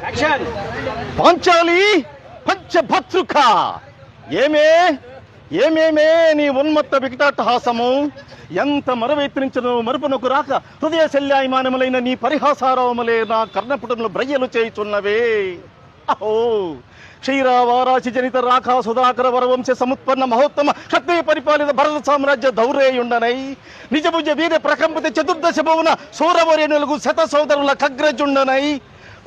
పాంచాలి పంచభత్రుక ఏమే ఏమేమే నీ ఉన్మత్త వికటాట్టహాసము ఎంత మరవెత్తించను మరుపునకు రాక హృదయ శల్యాయమానములైన నీ పరిహాసారావములే నా కర్ణపుటములు బ్రయ్యలు చేయుచున్నవే. అహో క్షీరావారాశి జనిత రాఖా సుధాకర వరవంశ సముత్పన్న మహోత్తమ క్షత్రియ పరిపాలిత భరత సామ్రాజ్య దౌరేయుండనై నిజభుజ వీర ప్రకంపిత చతుర్దశ భువన సూరవరేణులకు శత సోదరుల ఖగ్రజుండనై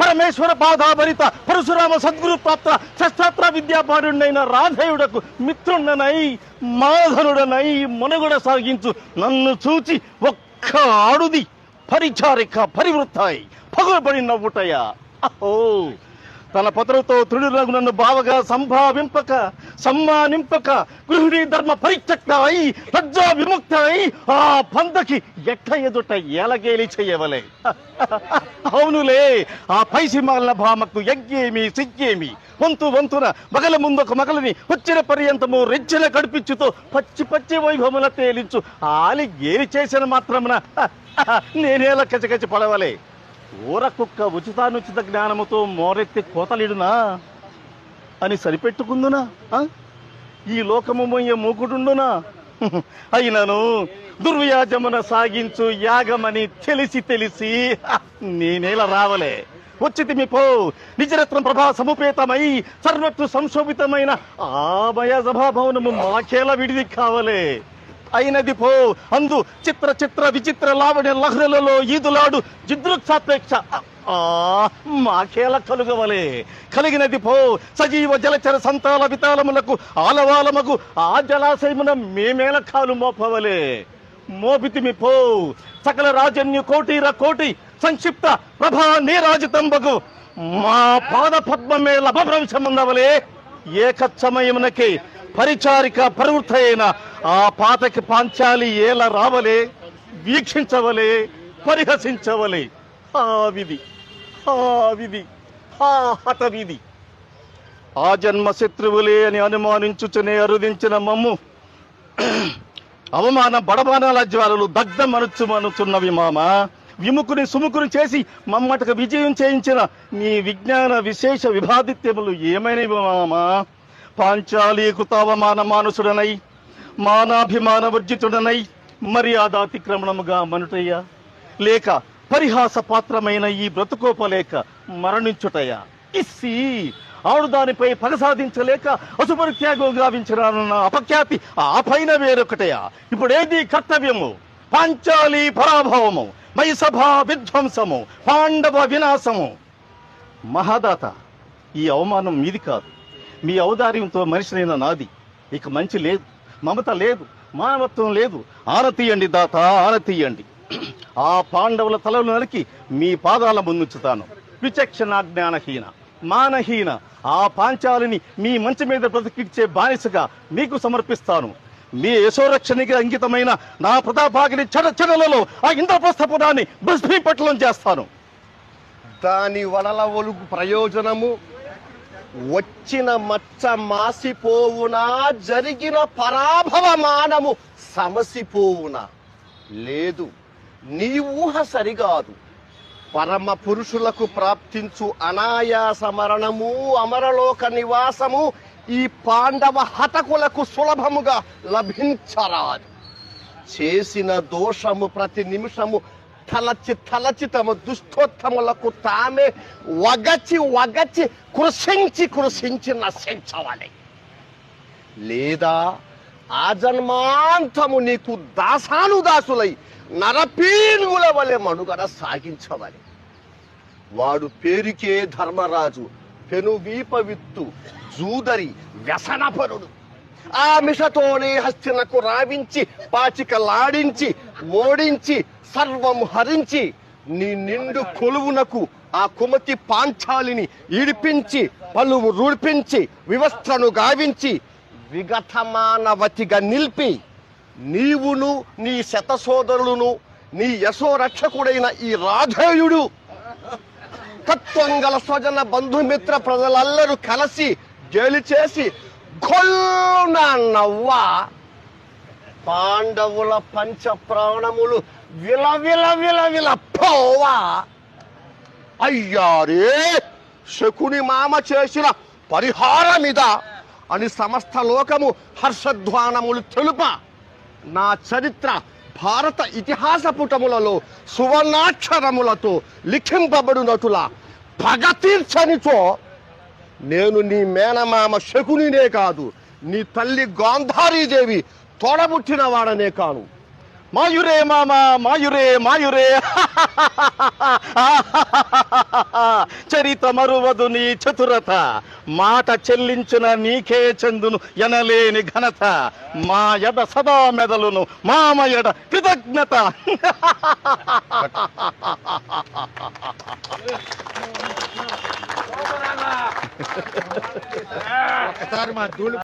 పరమేశ్వర పాదాభరిత పరశురామ సద్గురు ప్రాప్త శస్త్రాత్ర విద్యాపారుడైన రాధేయుడకు మిత్రుండనై మాధనుడనై మనుగడ సాగించు నన్ను చూచి ఒక్క ఆడుది పరిచారిక పరివృత్తాయి పగులబడి నవ్వుటయా. అహో తన పత్రతో తృడులకు నన్ను బావగా సంభావింపక సమ్మానింపక గృహిణీ ధర్మ పరిత్యక్త అయి లజ్జా విముక్త అయి ఆ పందకి ఎట్ల ఎదుట ఏలగేలి చెయ్యవలే. అవునులే ఆ పైసిమాల భామకు యజ్ఞేమి సిగ్గేమి వంతు వంతున మగల ముందొక మగలని వచ్చిన పర్యంతము రెచ్చెల కడిపించుతో పచ్చి పచ్చి వైభవముల తేలించు ఆలి గేలి చేసిన మాత్రమున నేనేలా కచకచి పడవలే. ఊర కుక్క ఉచితానుచిత జ్ఞానముతో మోరెత్తి కోతలిడునా అని సరిపెట్టుకుందునా? ఈ లోకము మొయ్య మూకుడుండునా? అయినను దుర్వ్యాజమున సాగించు యాగమని తెలిసి నేనేలా రావలే. వచ్చితిమి పో నిజరత్న ప్రభా సముపేతమై సర్వత్రు సంశోభితమైన ఆమయ సభాభవనము మాకేలా విడిది కావలే. అయినది పో అందు చిత్ర చిత్ర విచిత్ర లావణ్య లహ్రలలో ఈదులాడు జిదృక్సాపేక్ష మాకేల కలుగవలే. కలిగినది పో సజీవ జలచర సంతాల వితాళములకు ఆలవాలమగు ఆ జలాశయమున మేమేల కాలు మోపవలే. మోపితిమి పో సకల రాజన్యు కోటిర కోటి సంక్షిప్త ప్రభా నీరాజితంబగు మా పాద పద్మమే లభభ్రంశముందవలే. ఏకచ్చమయమునకే పరిచారిక ప్రవృత్తైన ఆ పాతకి పాంచాలి ఏల రావలే, వీక్షించవలే, పరిహసించవలే. ఆ విధి ఆ విధి ఆ హతవిధి ఆ జన్మ శత్రువులే అని అనుమానించుచునే అరుదించిన మమ్ము అవమాన బడబానాల జ్వాలలు దగ్ధమనుచుమనుచున్నవి మామ. విముకుని సుముకుని చేసి మమ్మటకు విజయం చేయించిన నీ విజ్ఞాన విశేష విభాదిత్యములు ఏమైనవి మామా? పాంచాలి కృతావమాన మానుసుడనై మానాభిమాన వర్జితుడనై మర్యాదాతిక్రమణముగా మనుటయ్యా, లేక పరిహాస పాత్రమైన ఈ బ్రతుకోపలేక మరణించుటయా? ఇస్సి ఆడుదానిపై పగ సాధించలేక అశుపరిత్యాగం గావించిన అపఖ్యాతి ఆ పైన వేరొకటయా? ఇప్పుడేది కర్తవ్యము? పాంచాలి పరాభవము, మైసభా విధ్వంసము, పాండవ వినాశము. మహాదాత, ఈ అవమానం మీది కాదు, మీ ఔదార్యంతో మనిషినైన నాది. ఇక మంచి లేదు, మమత లేదు, మానవత్వం లేదు. ఆనతీయండి దాత, ఆనతీయండి. ఆ పాండవుల తలలు నరికి మీ పాదాల ముందుంచుతాను. విచక్షణ జ్ఞానహీన మానహీన ఆ పాంచాలిని మీ మంచి మీద బ్రతికిచ్చే బానిసగా మీకు సమర్పిస్తాను. మీ యశోరక్షణకి అంకితమైన నా ప్రతాపాగిని చెడలలో ఆ ఇంద్రప్రస్థపురాన్ని భస్మీపట్లం చేస్తాను. దాని వలన ఒలుగు ప్రయోజనము వచ్చిన మచ్చ మాసిపోవునా, జరిగిన పరాభవమానము సమసిపోవునా? లేదు, నీ ఊహ సరిగాదు. పరమ పురుషులకు ప్రాప్తించు అనాయాస మరణము, అమరలోక నివాసము ఈ పాండవ హతకులకు సులభముగా లభించరాదు. చేసిన దోషము ప్రతి నిమిషము తలచి తమ దుష్టోత్తములకు తామే వగచి కృషించి నశించవాలి. లేదా ఆ జన్మాంతము నీకు దాసానుదాసులై నరపీనుగుల వలె మనుగడ సాగించవాలి. వాడు పేరుకే ధర్మరాజు, పెనువీప విత్తు, జూదరి, వ్యసనపరుడు. ఆ మిషతోనే హస్తినకు రావించి పాచికలాడించి ఓడించి సర్వము హరించి నీ నిండు కొలువునకు ఆ కుమతి పాంచాలిని ఈడిపించి పలువు రూడ్పించి వివస్త్రను గావించి విగతమానవతిగా నిలిపి నీవును నీ శతసోదరులను నీ యశోరక్షకుడైన ఈ రాధేయుడు తత్వం గల స్వజన బంధుమిత్ర ప్రజలెల్లరూ కలిసి జైలు చేసి గొల్లున నవ్వా పాండవుల పంచ ప్రాణములు విల విల విల విల పోవా. అయ్యారే శకుని మామ చేసిన పరిహారమిద అని సమస్త లోకము హర్షధ్వానములు తెలుప నా చరిత్ర భారత ఇతిహాస పుటములలో సువర్ణాక్షరములతో లిఖింపబడినటుల పగ తీర్చనిచో నేను నీ మేనమామ శకునినే కాదు, నీ తల్లి గాంధారీదేవి తోడబుట్టిన వాడనే కాను. మాయురే మామ మాయురే మాయురే చరిత మరువదు నీ చతురత, మాట చెల్లించిన నీకే చందును ఎనలేని ఘనత, మా ఎడ సదా మెదలును మామ ఎడ కృతజ్ఞత. ఒకసారి మా